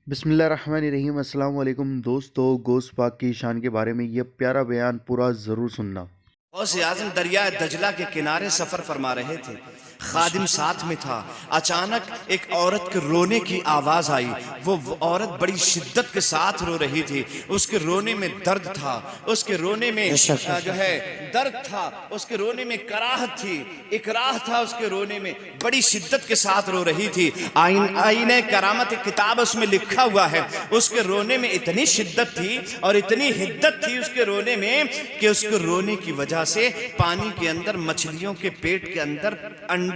बिस्मिल्लाहिर्रहमानिर्रहीम। अस्सलाम वालेकुम दोस्तों, गोश्त पाक की शान के बारे में यह प्यारा बयान पूरा ज़रूर सुनना। गौसे आज़म दरिया दजला के किनारे सफर फरमा रहे थे। खादिम साथ में था। अचानक एक औरत के रोने की आवाज आई। वो औरत बड़ी शिद्दत के साथ रो रही थी। उसके रोने में दर्द था, उसके रोने में जो है दर्द था, उसके रोने में कराहत थी, इकराह था। उसके रोने में बड़ी शिद्दत के साथ रो रही थी। आईने करामत एक किताब उसमें लिखा हुआ है। उसके रोने में इतनी शिद्दत थी और इतनी हिद्दत थी उसके रोने में कि उसके रोने की वजह से पानी के अंदर मछलियों के पेट के अंदर अंडे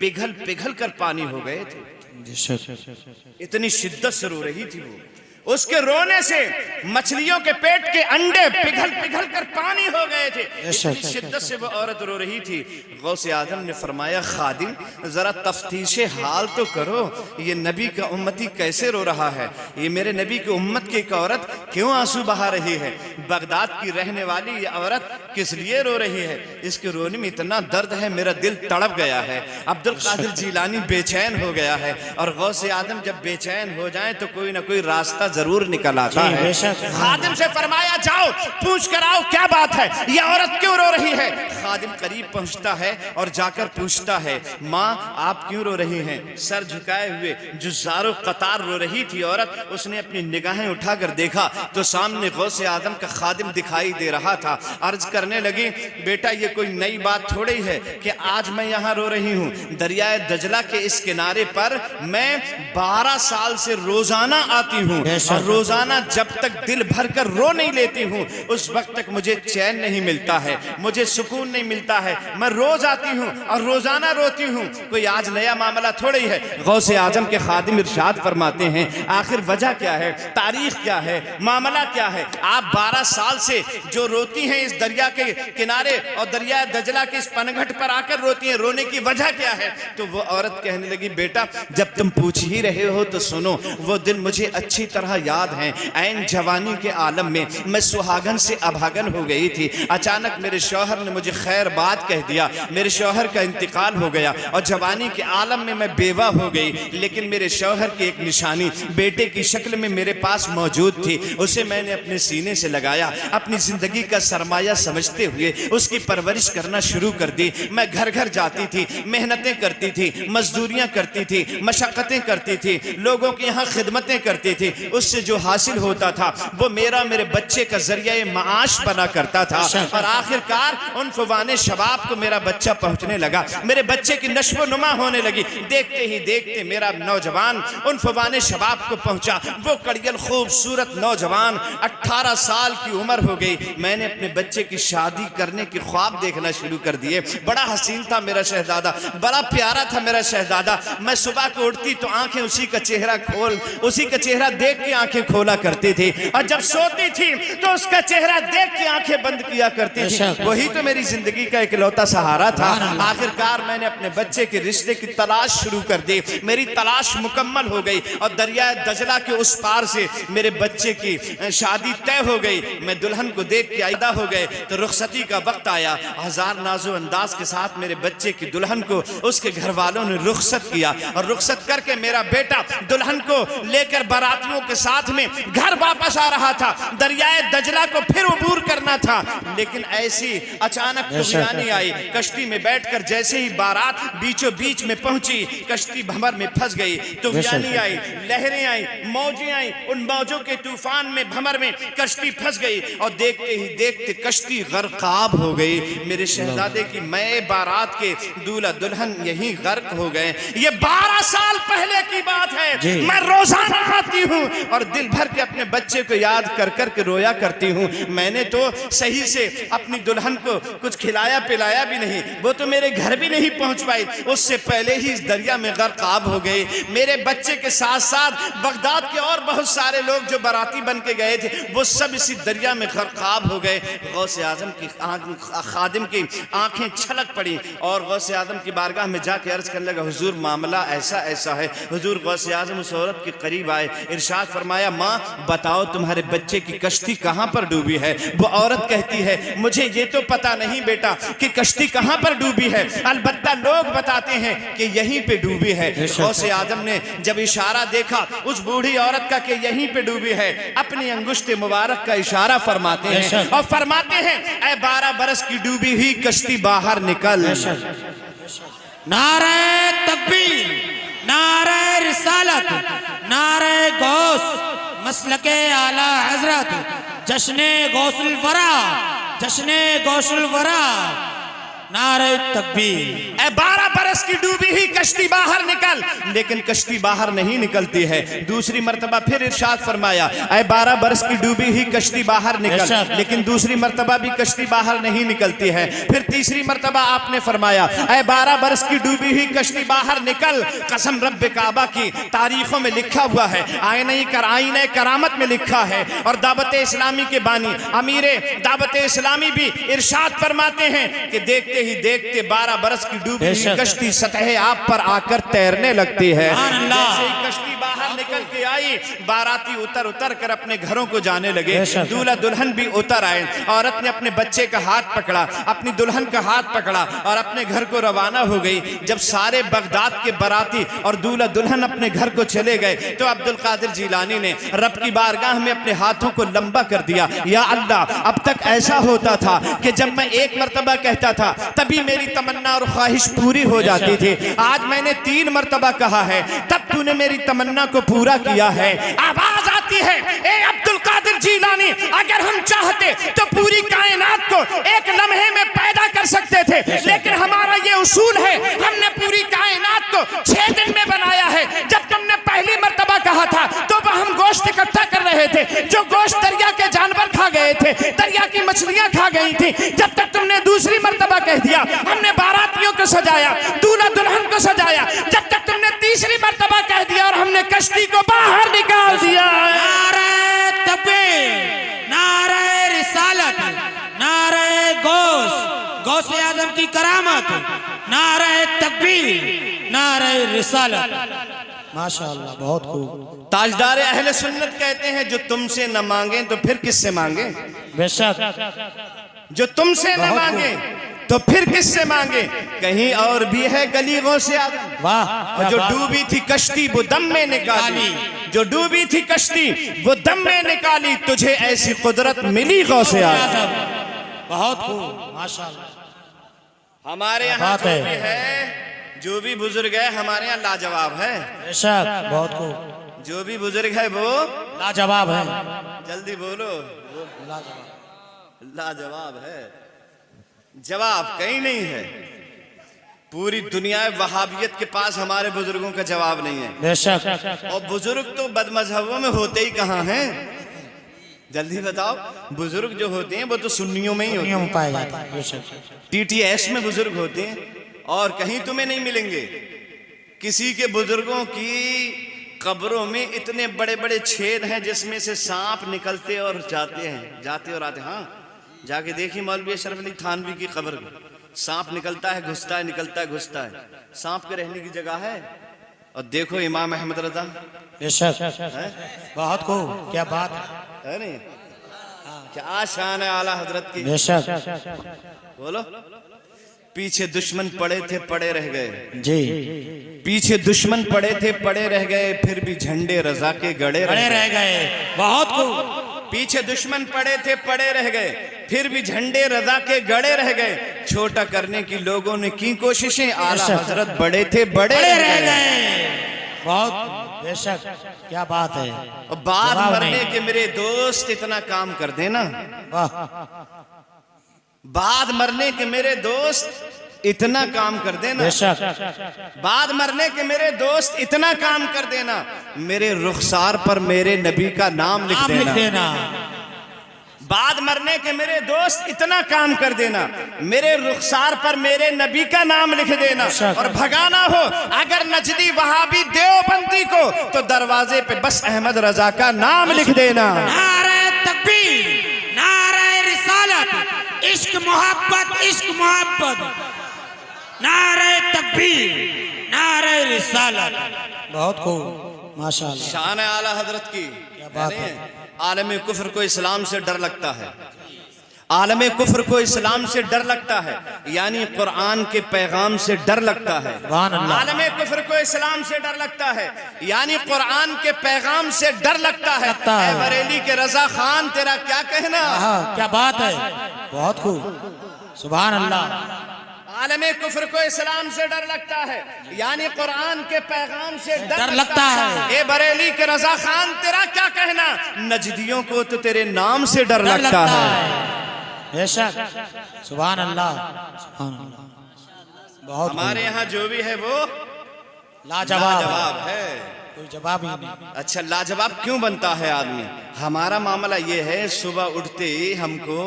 पिघल पिघल कर पानी हो गए थे। इतनी शिद्दत से रो रही थी वो। उसके रोने से मछलियों के पेट के अंडे पिघल पिघल कर पानी हो गए थे। इतनी शिद्दत से वो औरत रो रही थी। गौसे आजम ने फरमाया, खादिम जरा तफ्तीशे हाल तो करो, ये नबी का उम्मती कैसे रो रहा है? ये मेरे नबी की उम्मत की एक औरत क्यों आंसू बहा रही है? बगदाद की रहने वाली ये औरत किस लिए रो रही है? इसके रोने में इतना दर्द है, मेरा दिल तड़प गया है। अब्दुल कादिर जीलानी बेचैन हो गया है। और गौसे आजम जब बेचैन हो जाए तो कोई ना कोई रास्ता जरूर निकल आता है। खादिम से फरमाया, जाओ पूछ कर आओ क्या बात है, ये औरत क्यों रो रही है? खादिम करीब पहुंचता है और जाकर पूछता है, माँ आप क्यों रो रही हैं? सर झुकाए हुए जुज़ारो कतार रो रही थी औरत। उसने अपनी निगाहें उठाकर देखा तो सामने गौसे आजम का खादिम दिखाई दे रहा था। अर्ज करने लगी, बेटा ये कोई नई बात थोड़ी है कि आज मैं यहाँ रो रही हूँ। दरियाए दजला के इस किनारे पर मैं 12 साल से रोजाना आती हूँ और रोजाना जब तक दिल भर कर रो नहीं लेती हूँ उस वक्त तक मुझे चैन नहीं मिलता है, मुझे सुकून नहीं मिलता है। मैं रोज आती हूँ और रोजाना रोती हूँ, कोई आज नया मामला थोड़ी है। गौसे आजम के खादिम इरशाद फरमाते हैं, आखिर वजह क्या है, तारीख क्या है, मामला क्या है? आप 12 साल से जो रोती हैं इस दरिया के किनारे और दरिया दजला के इस पनघट पर आकर रोती हैं, रोने की वजह क्या है? तो वो औरत कहने लगी, बेटा जब तुम पूछ ही रहे हो तो सुनो। वो दिन मुझे अच्छी तरह याद है। ऐन जवानी के आलम में मैं सुहागन से अभागन हो गई थी। अचानक मेरे शौहर ने मुझे खैर बात कह दिया। मेरे शौहर का इंतकाल हो गया और जवानी के आलम में मैं बेवा हो गई। लेकिन मेरे शौहर की एक निशानी बेटे की शक्ल में मेरे पास मौजूद थी। उसे मैंने अपने सीने से लगाया, अपनी जिंदगी का सरमाया समझते हुए उसकी परवरिश करना शुरू कर दी। मैं घर घर जाती थी, मेहनतें करती थी, मजदूरियां करती थी, मशक्कतें करती थी, लोगों की यहाँ खिदमतें करती थी। उससे जो हासिल होता था वो मेरे बच्चे का जरिया माश बना करता था। और आखिरकार उन फवाने शबाब को मेरा बच्चा पहुंचने लगा, मेरे बच्चे की नश्व नुमा होने लगी। देखते ही देखते मेरा नौजवान उन फवाने शबाब को पहुंचा। वो कड़ियल खूबसूरत नौजवान 18 साल की उम्र हो गई। मैंने अपने बच्चे की शादी करने के ख्वाब देखना शुरू कर दिए। बड़ा हसीन था मेरा शहजादा, बड़ा प्यारा था मेरा शहजादा। मैं सुबह को उठती तो आंखें उसी का चेहरा उसी का चेहरा देख के आंखें खोला करती थी और जब सोती थी तो उसका चेहरा देख के आंखें बंद किया करती थी। वही तो मेरी जिंदगी का इकलौता सहारा था। आखिरकार मैंने अपने बच्चे के रिश्ते की तलाश शुरू कर दी। मेरी तलाश मुकम्मल हो गई और दरिया दजला के उस पार से मेरे बच्चे की शादी तय हो गई। मैं दुल्हन को देख के आइदा हो गए तो रुखसती का वक्त आया। हजार नाजो अंदाज के साथ मेरे बच्चे की दुल्हन को उसके घर वालों ने रुखसत किया और रुखसत करके मेरा बेटा दुल्हन को लेकर बारातियों के साथ में घर वापस आ रहा था। दरियाए दजला को फिर उबूर करना था। लेकिन ऐसी अचानक तूफानी आई। कश्ती में बैठकर जैसे ही बारात बीचों बीच में पहुंची, कश्ती भंवर में फंस गई। तूफानी आई, लहरें आई, मौजें आई। उन मौजों के तूफान में भंवर में कश्ती फंस गई और देखते ही देखते कश्ती गर्काब हो गई। मेरे शहजादे की मैं बारात के दूल्हा दुल्हन यही गर्क हो गए। ये 12 साल पहले की बात है। मैं रोजाना आती हूँ और दिल भर के अपने बच्चे को याद कर कर के रोया करती हूँ। मैंने तो सही से अपनी दुल्हन को कुछ खिलाया पिलाया भी नहीं, वो तो मेरे घर भी नहीं पहुंच पाई। उससे पहले ही इस दरिया में गर्काब हो गए। मेरे बच्चे के साथ साथ बगदाद के और बहुत सारे लोग जो बाराती बने बन के गए थे वो सब इसी दरिया में गर्काब हो गए। गौसे आजम की खादिम की आंखें छलक पड़ी और गौसे आजम की बारगाह में जाके अर्ज करने लगा, हुजूर मामला ऐसा ऐसा है। हुजूर गौसे आजम उस औरत के करीब आए, इरशाद फरमाया, माँ बताओ तुम्हारे बच्चे की कश्ती कहाँ पर डूबी है? वो औरत कहती है, मुझे ये तो पता नहीं बेटा कि कश्ती कहाँ पर डूबी है, अलबत्ता लोग बताते हैं कि यहीं पे डूबी है। गौसे आजम ने जब इशारा देखा उस बूढ़ी औरत का कि यहीं पे डूबी है, अपनी अंगुष्ठ मुबारक का इशारा फरमाते हैं और फरमाते हैं, ऐ 12 बरस की डूबी हुई कश्ती बाहर निकल। नारे तकबीर, नारे रिसालत, नारे गौस, मसलके आला हजरत, जश्ने गौसुल वरा, जश्ने गौसुल वरा, नारे तकबीर। 12 बरस की डूबी हुई कश्ती बाहर निकल, लेकिन कश्ती बाहर नहीं निकलती है। दूसरी मर्तबा फिर इरशाद फरमाया, 12 बरस की डूबी हुई कश्ती बाहर निकल, लेकिन दूसरी मर्तबा भी कश्ती बाहर नहीं निकलती है। फिर तीसरी मर्तबा आपने फरमाया, 12 बरस की डूबी हुई कश्ती बाहर निकल। कसम रब्बे काबा की, तारीखों में लिखा हुआ है, आईने करामत में लिखा है। और दावत इस्लामी के बानी अमीरे दावत इस्लामी भी इरशाद फरमाते हैं कि देखते ही देखते 12 बरस की डूबी हुई कश्ती सतह आप पर आकर तैरने लगती है। जैसे ही कश्ती बाहर निकल के आई, बाराती उतर उतर कर अपने घरों को जाने लगे, दूल्हा दुल्हन भी उतर आए। औरत ने अपने बच्चे का हाथ पकड़ा, अपनी दुल्हन का हाथ पकड़ा और अपने घर को रवाना हो गई। जब सारे बगदाद के बाराती और दूल्हा दुल्हन अपने घर को चले गए तो अब्दुल कादिर जिलानी ने रब की बारगाह में अपने हाथों को लंबा कर दिया, या अल्लाह, अब तक ऐसा होता था कि जब मैं एक मर्तबा कहता था तभी मेरी तमन्ना और ख्वाहिश पूरी हो जाती थी। आज मैंने 3 मर्तबा कहा है, तब तूने मेरी तमन्ना को पूरा किया है। आवाज आती है, ए अब्दुल कादिर जिलानी, अगर हम चाहते तो पूरी कायनात को एक लम्हे में पैदा कर सकते थे, लेकिन हमारा ये उसूल है, हमने पूरी कायनात को 6 दिन में बनाया है। जब तुमने पहली मर्तबा कहा था तो हम गोश्त इकट्ठा कर रहे थे, जो गोश्त दरिया के जानवर खा गए थे, दरिया की मछलियां खा गई थी। जब तक तुमने दूसरी मर्तबा कह दिया, हमने बारातियों को सजाया, दूल्हा दुल्हन को सजाया। जब तक तुमने तीसरी मर्तबा कह दिया और हमने कश्ती को बाहर निकाल दिया। नारे तकबीर, नारे रिसालत, नारे गौस, गौसे आजम की करामत, नारे तकबीर, नारे रिसालत। माशाअल्लाह, बहुत खूब। ताजदार अहले सुन्नत कहते हैं, जो तुमसे न मांगे तो फिर किससे मांगे? बेशक। जो तुमसे न मांगे तो फिर किससे मांगे? कहीं और भी है गली गौसे आजम। वाह। और जो डूबी थी कश्ती वो दम में निकाली, जो डूबी थी कश्ती वो दम में निकाली, तुझे ऐसी कुदरत मिली गौसे आजम। बहुत खूब, माशाअल्लाह। हमारे यहाँ जो भी है, जो भी बुजुर्ग है हमारे यहाँ लाजवाब है। बेशक, बहुत खूब। जो भी बुजुर्ग है वो लाजवाब है। जल्दी बोलो, लाजवाब, लाजवाब है। जवाब कहीं नहीं है। पूरी दुनिया वहाबियत के पास हमारे बुजुर्गों का जवाब नहीं है। बेशक। और बुजुर्ग तो बदमजहबों में होते ही कहाँ हैं? जल्दी बताओ। बुजुर्ग जो होते हैं वो तो सुन्नियों में ही होते हैं, पाए जाते हैं। बेशक। TTS में बुजुर्ग होते हैं और कहीं तुम्हें नहीं मिलेंगे। किसी के बुजुर्गों की कब्रों में इतने बड़े बड़े छेद हैं जिसमें से सांप निकलते और जाते हैं, जाते और आते। हाँ, जाके देखिए मौलवी अशरफ अली थानवी की कब्र, सांप निकलता है, घुसता है, निकलता है, घुसता है। सांप के रहने की जगह है। और देखो इमाम अहमद रजा। बेशक, बहुत खूब, क्या बात है नहीं? क्या शान है आला हजरत की। बेशक। बोलो। पीछे दुश्मन पड़े थे, पड़े रह गए जी। पीछे दुश्मन पड़े थे, पड़े रह गए, फिर भी झंडे रजा के गड़े रह गए। बहुत खूब। पीछे दुश्मन पड़े थे, पड़े रह गए, फिर भी झंडे रजा के गड़े रह गए। छोटा करने की लोगों ने की कोशिशें, आला हजरत बड़े थे, बड़े रह गए। बहुत बेशक, क्या बात है। और बाद मरने के मेरे दोस्त इतना काम कर देना, बाद मरने के मेरे दोस्त इतना काम कर देना, बाद मरने के मेरे दोस्त इतना काम कर देना, मेरे रुखसार पर मेरे नबी का नाम लिख देना। बाद मरने के मेरे दोस्त इतना काम कर देना, मेरे रुखसार पर मेरे नबी का नाम लिख देना और भगाना हो अगर नजदी वहाबी देवबंदी को तो दरवाजे पे बस अहमद रजा का नाम लिख देना। नारे तकबीर, नारे रिसालत, इश्क मोहब्बत, नारे तकबीर, नारे रिसालत। बहुत खूब, माशाअल्लाह। शान आला हजरत की क्या बात है। आलम कुफ्र को इस्लाम से डर लगता है, आलम कुफ्र को इस्लाम से डर लगता है, यानी कुरान के पैगाम से डर लगता है। आलम कुफ्र को इस्लाम से डर लगता है, यानी कुरान के पैगाम से डर लगता है। ऐ बरेली के रजा खान तेरा क्या कहना। क्या बात है, बहुत खूब, सुभान अल्लाह। आलम कुफ्र को इस्लाम से डर लगता है, यानी कुरान के पैगाम से डर लगता है। ए बरेली के रजा खान तेरा क्या कहना। नजदियों को तो तेरे नाम से डर लगता है। बेशक, सुभान अल्लाह, सुभान अल्लाह। बहुत हमारे यहाँ जो भी है वो लाजवाब है, कोई जवाब ही नहीं। अच्छा, लाजवाब क्यों बनता है आदमी। हमारा मामला ये है, सुबह उठते ही हमको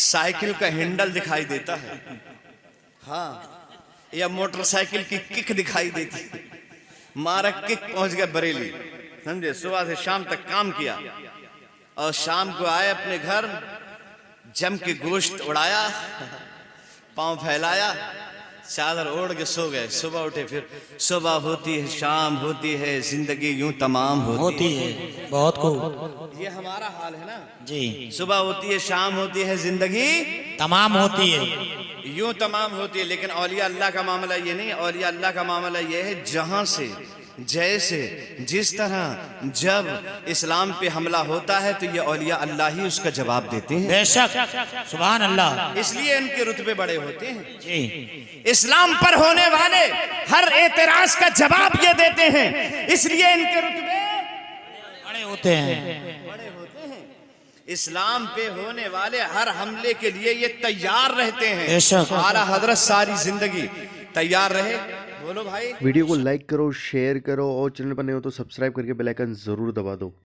साइकिल का हैंडल दिखाई देता है, हाँ, या मोटरसाइकिल की किक दिखाई देती है। मारा किक, पहुंच गया बरेली, समझे। सुबह से शाम तक काम किया और शाम को आए अपने घर, जम के गोश्त उड़ाया, पांव फैलाया, चादर ओढ़ के सो गए। सुबह उठे, फिर सुबह होती है, शाम होती है, जिंदगी यूं तमाम होती है। बहुत खूब, ये हमारा हाल है ना जी। सुबह होती है, शाम होती है, जिंदगी तमाम होती है, यूं तमाम होती है। लेकिन औलिया अल्लाह का मामला ये नहीं। औलिया अल्लाह का मामला ये है, जहां से जैसे जिस तरह जब इस्लाम पे हमला होता है तो ये औलिया अल्लाह ही उसका जवाब देते हैं। बेशक, सुभान अल्लाह। इसलिए इनके रुतबे बड़े होते हैं जी। इस्लाम पर होने वाले हर एतराज का जवाब ये देते हैं, इसलिए इनके रुतबे बड़े होते हैं। बड़े होते हैं। इस्लाम पे होने वाले हर हमले के लिए ये तैयार रहते हैं। बेशक। आला हजरत सारी जिंदगी तैयार रहे। बोलो भाई। वीडियो को लाइक करो, शेयर करो और चैनल पर नए हो तो सब्सक्राइब करके बेल आइकन जरूर दबा दो।